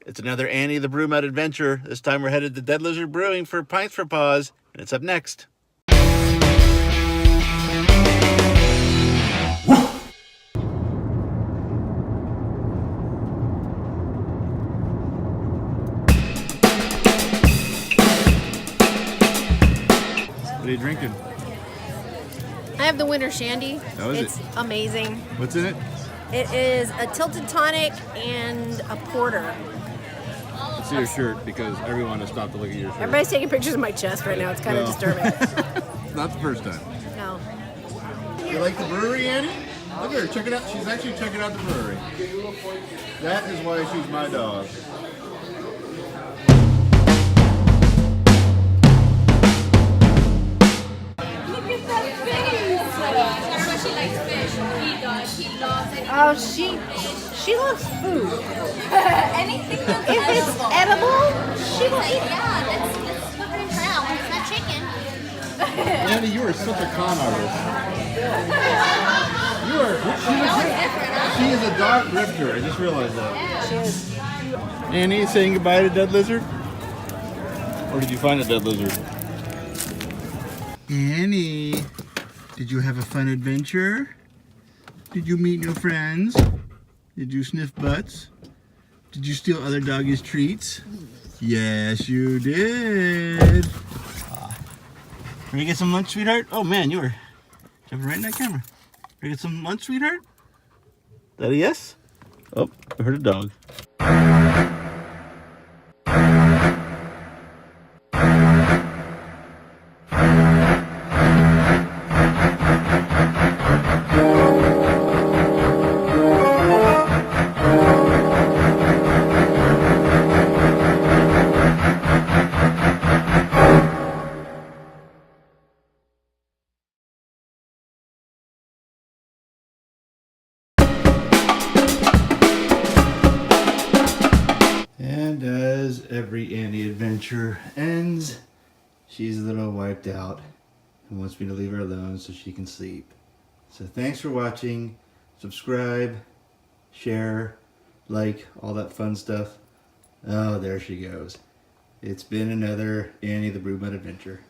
It's another Annie the Brewmutt Adventure. This time we're headed to Dead Lizard Brewing for Pints for Paws, and it's up next. What are you drinking? I have the winter shandy. How is it's amazing. What's in it? It is a tilted tonic and a porter. Let's see your shirt because everyone has stopped to look at your shirt. Everybody's taking pictures of my chest right now. It's kind of disturbing. Not the first time. No. You like the brewery, Annie? Look at her, check it out. She's actually checking out the brewery. That is why she's my dog. Look at that face! She likes fish. He does. He loves it. Oh, she loves food. Anything that's If it's edible, she will eat it. Yeah, let's put her in brown. It's not chicken. Annie, you are such a con artist. You are. She is a dog grifter. I just realized that. She is. Annie, saying goodbye to Dead Lizard? Or did you find a dead lizard? Annie, did you have a fun adventure? Did you meet new friends? Did you sniff butts? Did you steal other doggies' treats? Yes, you did. Ready to get some lunch, sweetheart? Oh man, you were jumping right in that camera. Ready to get some lunch, sweetheart? Is that a yes? Oh, I heard a dog. And as every Annie adventure ends, she's a little wiped out and wants me to leave her alone so she can sleep. So thanks for watching. Subscribe, share, like, all that fun stuff. Oh, there she goes. It's been another Annie the Brewmutt Adventure.